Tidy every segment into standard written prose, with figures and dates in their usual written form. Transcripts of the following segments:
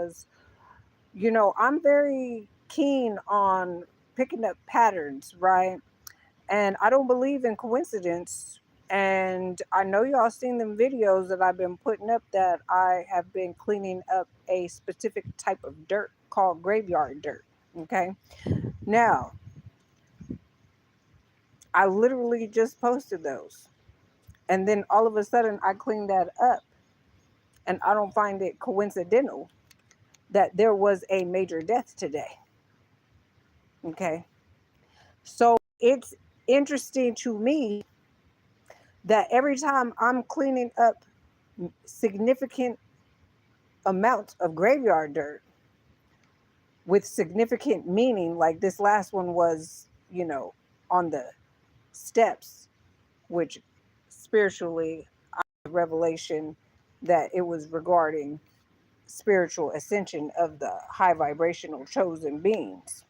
because, I'm very keen on picking up patterns, right? And I don't believe in coincidence. And I know y'all seen them videos that I've been putting up that I have been cleaning up a specific type of dirt called graveyard dirt. Okay. Now, I literally just posted those. And then all of a sudden I cleaned that up. And I don't find it coincidental that there was a major death today. Okay. So it's interesting to me that every time I'm cleaning up significant amounts of graveyard dirt with significant meaning, like this last one was, on the steps, which spiritually, I had revelation that it was regarding spiritual ascension of the high vibrational chosen beings.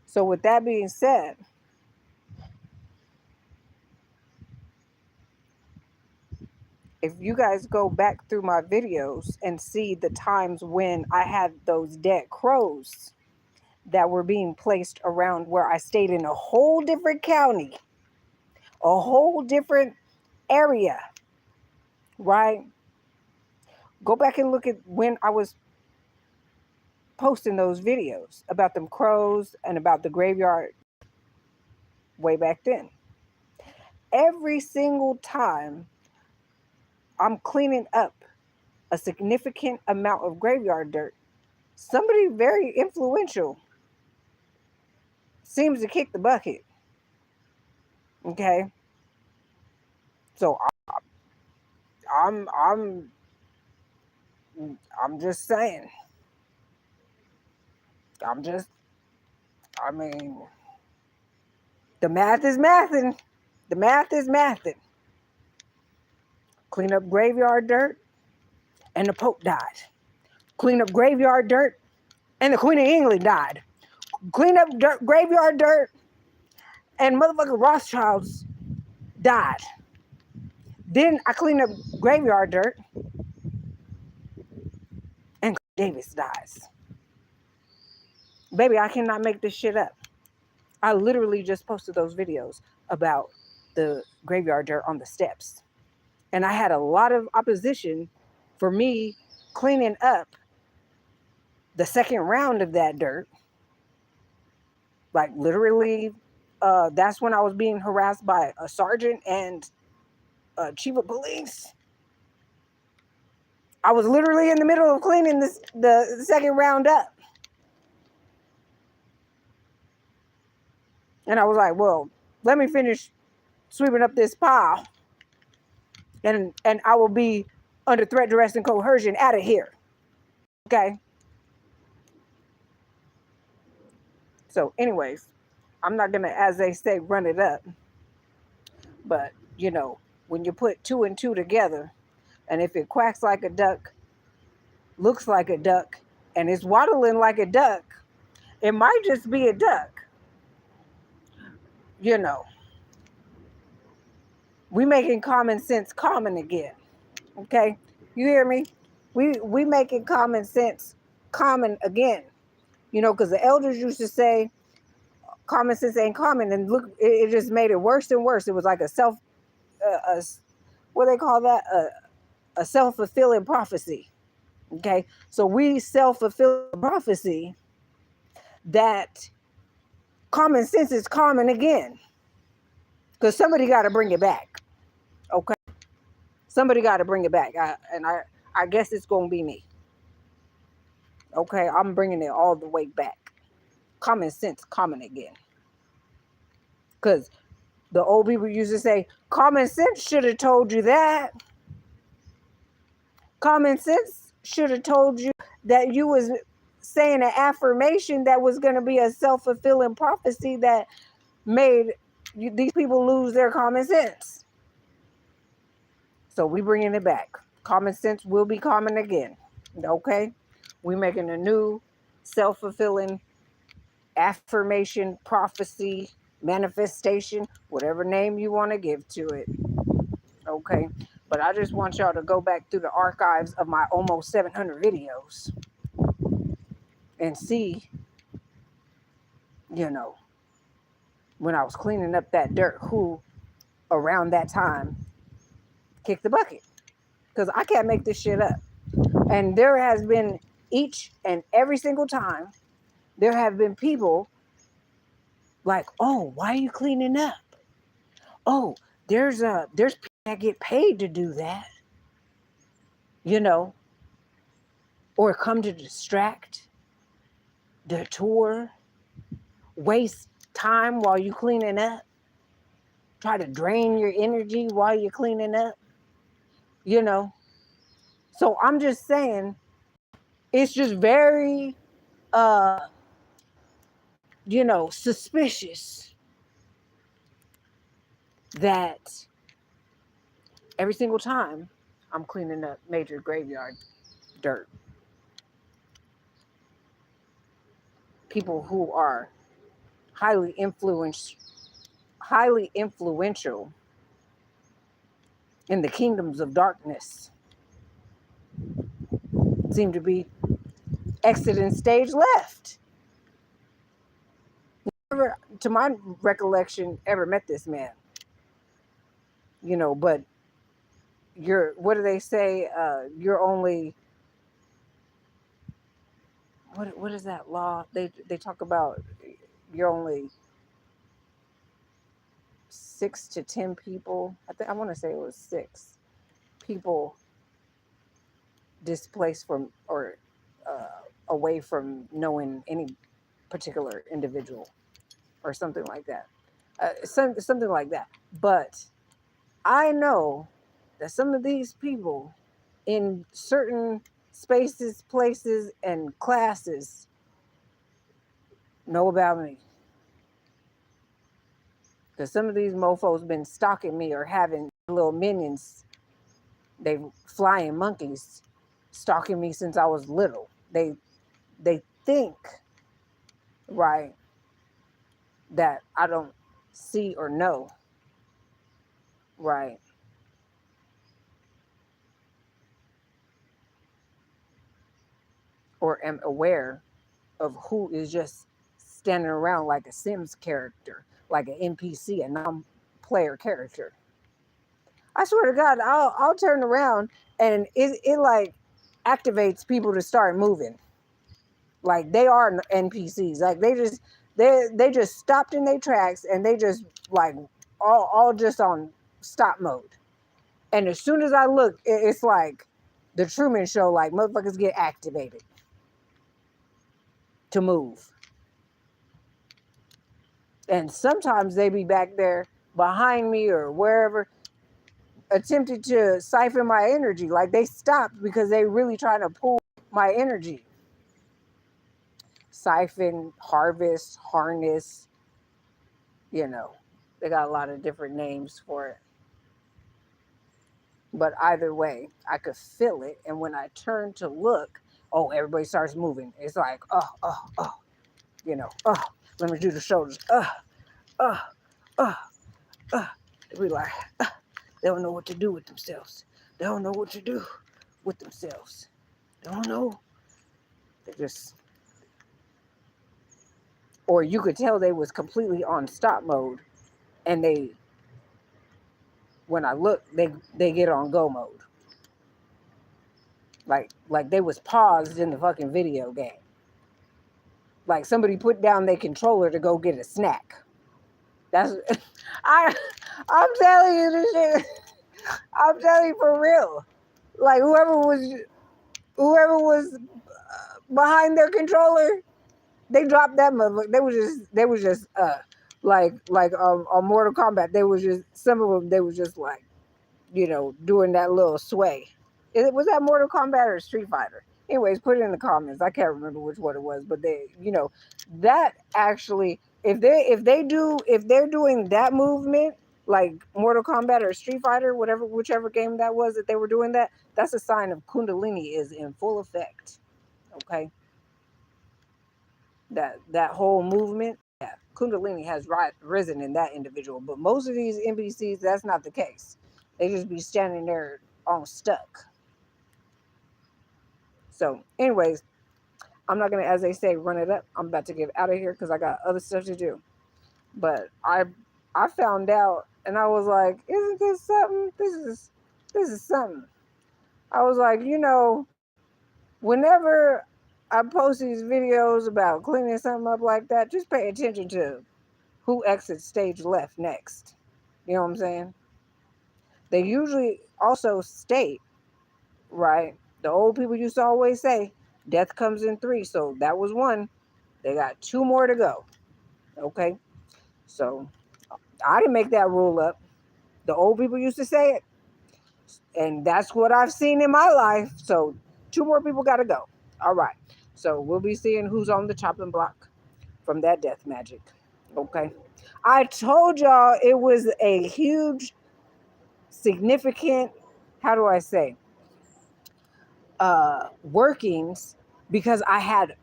So with that being said, if you guys go back through my videos and see the times when I had those dead crows that were being placed around where I stayed in a whole different county, a whole different area, right? Go back and look at when I was posting those videos about them crows and about the graveyard way back then. Every single time I'm cleaning up a significant amount of graveyard dirt, somebody very influential seems to kick the bucket. Okay, so I'm I'm I'm just saying. I'm just. I mean, the math is mathing. The math is mathing. Clean up graveyard dirt, and the Pope died. Clean up graveyard dirt, and the Queen of England died. Clean up graveyard dirt, and motherfucking Rothschilds died. Then I clean up graveyard dirt, and Davis dies. Baby, I cannot make this shit up. I literally just posted those videos about the graveyard dirt on the steps. And I had a lot of opposition for me cleaning up the second round of that dirt. Like literally, that's when I was being harassed by a sergeant and a chief of police. I was literally in the middle of cleaning the second round up. And I was like, well, let me finish sweeping up this pile. And I will be under threat, duress, and coercion out of here. Okay? So anyways, I'm not going to, as they say, run it up. But, when you put two and two together, and if it quacks like a duck, looks like a duck, and is waddling like a duck, it might just be a duck. We making common sense common again. Okay? You hear me? We making common sense common again. Because the elders used to say common sense ain't common, and look, it just made it worse and worse. It was like what they call that? A self-fulfilling prophecy. Okay? So we self-fulfill prophecy that common sense is common again. Because somebody got to bring it back. Okay? Somebody got to bring it back. I guess it's going to be me. Okay? I'm bringing it all the way back. Common sense, common again. Because the old people used to say, common sense should have told you that. Common sense should have told you that you was saying an affirmation that was going to be a self-fulfilling prophecy that made these people lose their common sense. So we bringing it back. Common sense will be common again. Okay? We making a new self-fulfilling affirmation, prophecy, manifestation, whatever name you want to give to it. Okay? But I just want y'all to go back through the archives of my almost 700 videos and see, you know, when I was cleaning up that dirt, who around that time kicked the bucket. Because I can't make this shit up. And there has been each and every single time, there have been people like, oh, why are you cleaning up? Oh, there's people that get paid to do that, you know, or come to distract, detour, waste time while you cleaning up, try to drain your energy while you're cleaning up, you know. So I'm just saying, it's just very, you know, suspicious that every single time I'm cleaning up major graveyard dirt, people who are highly influential in the kingdoms of darkness seem to be exiting stage left. Never, to my recollection, ever met this man, you know, but you're, what do they say? You're only, what is that law? They talk about you're only 6 to 10 people. I want to say it was 6 people displaced from or away from knowing any particular individual or something like that. Something like that. But I know that some of these people in certain spaces, places, and classes know about me. Because some of these mofos been stalking me or having little minions, they flying monkeys, stalking me since I was little. They think, right, that I don't see or know, right, or am aware of who is just standing around like a Sims character, like an NPC, a non-player character. I swear to God, I'll turn around and it like activates people to start moving. Like they are NPCs. Like they just stopped in their tracks and they just like all just on stop mode. And as soon as I look, it's like the Truman Show. Like motherfuckers get activated to move. And sometimes they be back there behind me or wherever, attempting to siphon my energy. Like they stopped because they really trying to pull my energy. Siphon, harvest, harness, you know, they got a lot of different names for it. But either way, I could feel it. And when I turn to look, oh, everybody starts moving. It's like, you know, let me do the shoulders. They be like, they don't know what to do with themselves. They don't know what to do with themselves. They don't know. They just, or you could tell they was completely on stop mode, and they, when I look, they get on go mode. Like they was paused in the fucking video game. Like somebody put down their controller to go get a snack. That's I'm telling you this shit. I'm telling you for real. Like whoever was behind their controller, they dropped that motherfucker. They was just like on Mortal Kombat. They was just, some of them, they was just like, you know, doing that little sway. Was that Mortal Kombat or Street Fighter? Anyways, put it in the comments. I can't remember which one it was, but they, you know, that actually, if they're doing that movement, like Mortal Kombat or Street Fighter, whichever game that was that they were doing that, that's a sign of Kundalini is in full effect. Okay, that whole movement, yeah, Kundalini has risen in that individual. But most of these NPCs, that's not the case. They just be standing there all stuck. So, anyways, I'm not gonna, as they say, run it up. I'm about to get out of here because I got other stuff to do. But I found out, and I was like, isn't this something? This is something. I was like, whenever I post these videos about cleaning something up like that, just pay attention to who exits stage left next. You know what I'm saying? They usually also state, right? The old people used to always say, death comes in three. So that was one. They got two more to go. Okay. So I didn't make that rule up. The old people used to say it. And that's what I've seen in my life. So two more people got to go. All right. So we'll be seeing who's on the chopping block from that death magic. Okay. I told y'all it was a huge, significant, how do I say, workings, because I had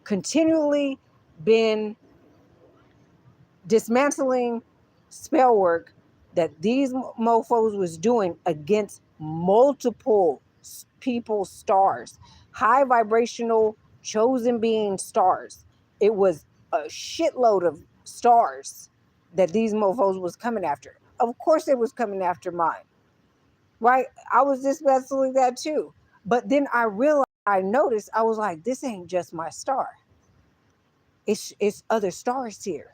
continually been dismantling spell work that these mofos was doing against multiple people's stars, high vibrational chosen being stars. It was a shitload of stars that these mofos was coming after. Of course they was coming after mine, right? I was dismantling that too. But then I realized, I noticed, I was like, this ain't just my star. It's other stars here.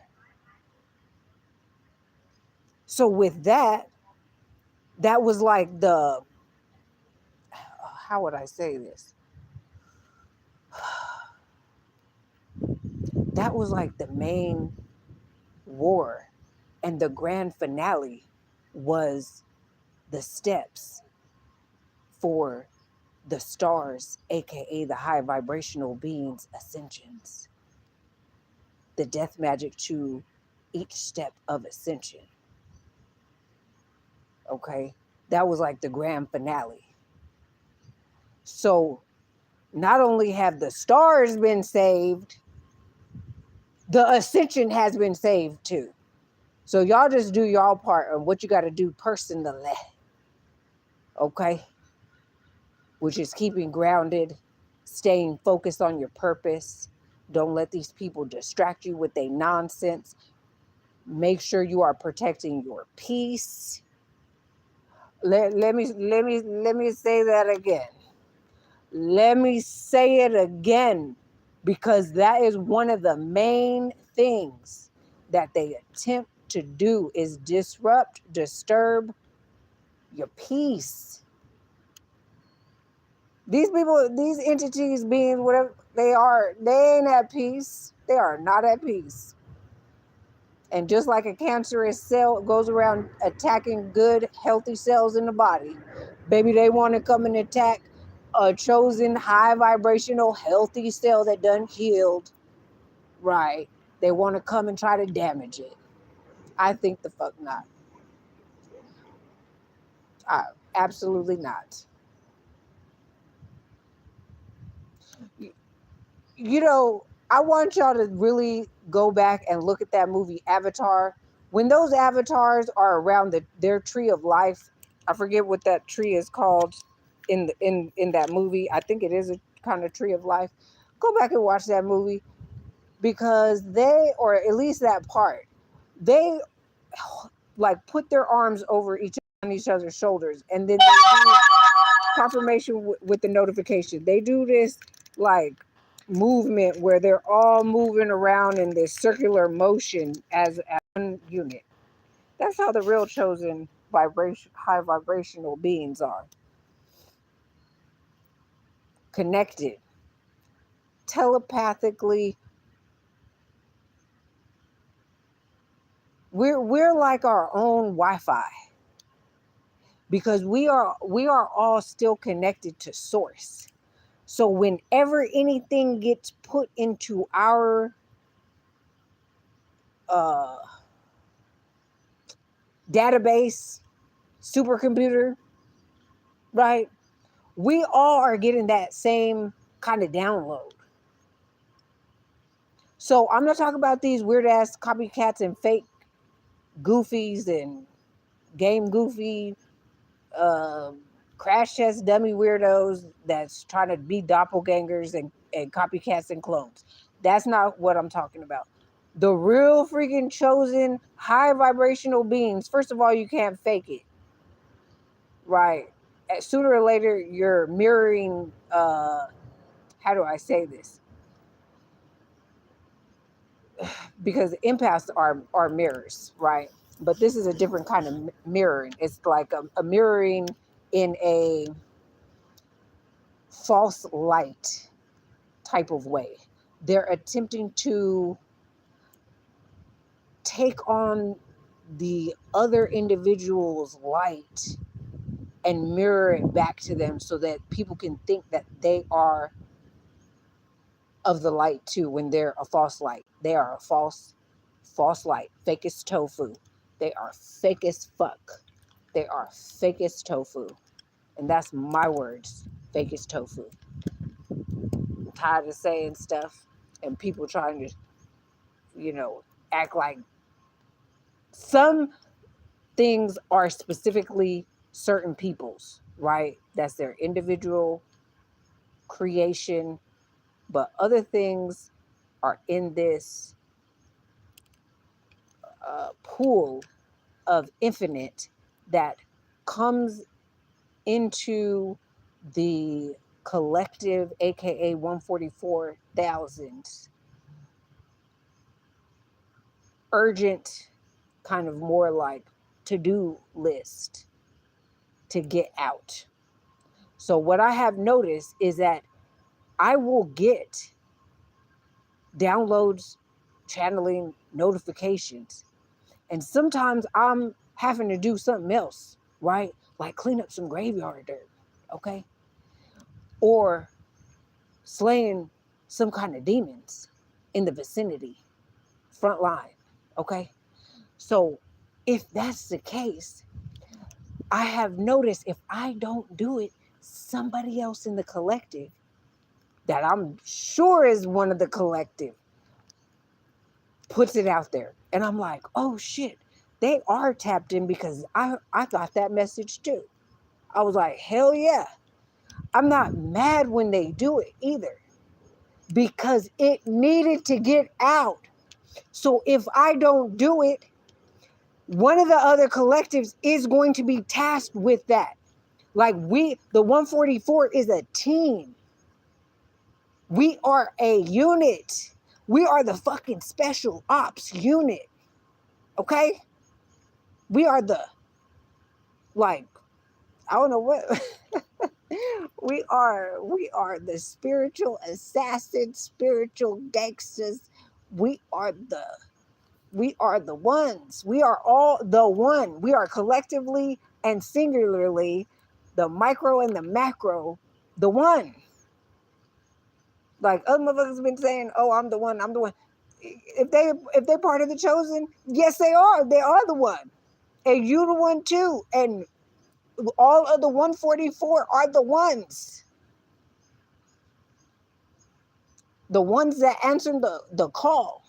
So with that, that was like the, how would I say this? That was like the main war. And the grand finale was the steps for the stars, aka the high vibrational beings' ascensions. The death magic to each step of ascension. Okay? That was like the grand finale. So not only have the stars been saved, the ascension has been saved too. So y'all just do y'all part of what you got to do personally. Okay? Which is keeping grounded, staying focused on your purpose. Don't let these people distract you with their nonsense. Make sure you are protecting your peace. Let me say that again. Let me say it again, because that is one of the main things that they attempt to do, is disrupt, disturb your peace. These people, these entities, beings, whatever they are, they ain't at peace. They are not at peace. And just like a cancerous cell goes around attacking good, healthy cells in the body, baby, they want to come and attack a chosen, high vibrational, healthy cell that done healed, right? They want to come and try to damage it. I think the fuck not. Absolutely not. I want y'all to really go back and look at that movie Avatar. When those avatars are around their tree of life, I forget what that tree is called in that movie. I think it is a kind of tree of life. Go back and watch that movie, because they, or at least that part, they like put their arms over on each other's shoulders, and then they do confirmation with the notification. They do this like movement where they're all moving around in this circular motion as one unit. That's how the real chosen high vibrational beings are. Connected telepathically. We're like our own Wi-Fi, because we are all still connected to source. So whenever anything gets put into our database, supercomputer, right? We all are getting that same kind of download. So I'm not talking about these weird ass copycats and fake goofies and game goofy, crash test dummy weirdos that's trying to be doppelgangers and copycats and clones. That's not what I'm talking about. The real freaking chosen high vibrational beings, first of all, you can't fake it, right? Sooner or later, you're mirroring, how do I say this? Because empaths are mirrors, right? But this is a different kind of mirroring. It's like a mirroring in a false light type of way. They're attempting to take on the other individual's light and mirror it back to them so that people can think that they are of the light too when they're a false light. They are a false light. Fake as tofu. They are fake as fuck. They are fake as tofu. And that's my words. Fake as tofu. I'm tired of saying stuff and people trying to, act like some things are specifically certain people's, right? That's their individual creation. But other things are in this pool of infinite that comes into the collective, aka 144,000 urgent, kind of more like to-do list to get out. So what I have noticed is that I will get downloads, channeling, notifications, and sometimes I'm having to do something else, right? Like clean up some graveyard dirt, okay? Or slaying some kind of demons in the vicinity, front line, okay? So if that's the case, I have noticed if I don't do it, somebody else in the collective that I'm sure is one of the collective puts it out there. And I'm like, oh shit, they are tapped in because I got that message too. I was like, hell yeah. I'm not mad when they do it either because it needed to get out. So if I don't do it, one of the other collectives is going to be tasked with that. Like the 144 is a team. We are a unit. We are the fucking special ops unit. Okay? We are I don't know what. we are the spiritual assassins, spiritual gangsters. We are the ones. We are all the one. We are collectively and singularly the micro and the macro, the one. Like other motherfuckers been saying, oh, I'm the one. If they're part of the chosen, yes, they are. They are the one. And you the one too. And all of the 144 are the ones. The ones that answered the call.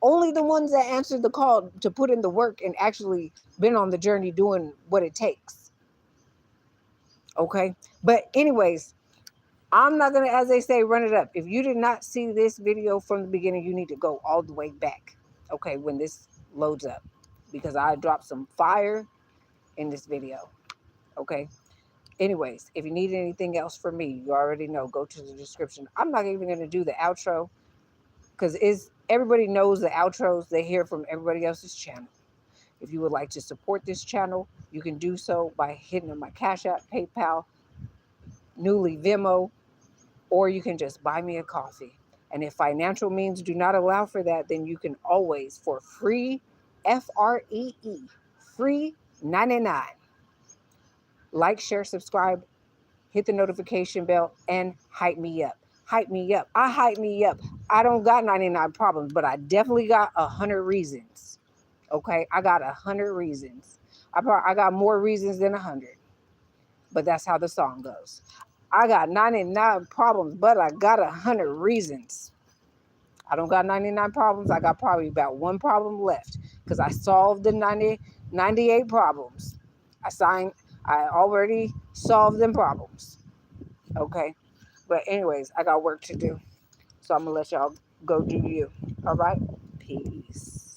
Only the ones that answered the call to put in the work and actually been on the journey doing what it takes. Okay? But anyways, I'm not going to, as they say, run it up. If you did not see this video from the beginning, you need to go all the way back. Okay, when this loads up. Because I dropped some fire in this video. Okay? Anyways, if you need anything else from me, you already know, go to the description. I'm not even going to do the outro because everybody knows the outros they hear from everybody else's channel. If you would like to support this channel, you can do so by hitting on my Cash App, PayPal, Newly Venmo, or you can just buy me a coffee. And if financial means do not allow for that, then you can always, for free, FREE, free 99. Like, share, subscribe, hit the notification bell, and hype me up. Hype me up. I hype me up. I don't got 99 problems, but I definitely got 100 reasons. Okay? I got 100 reasons. I got more reasons than 100. But that's how the song goes. I got 99 problems, but I got 100 reasons. I don't got 99 problems. I got probably about one problem left because I solved the 98 problems. I already solved them problems. Okay. But anyways, I got work to do. So I'm gonna let y'all go do you. All right? Peace.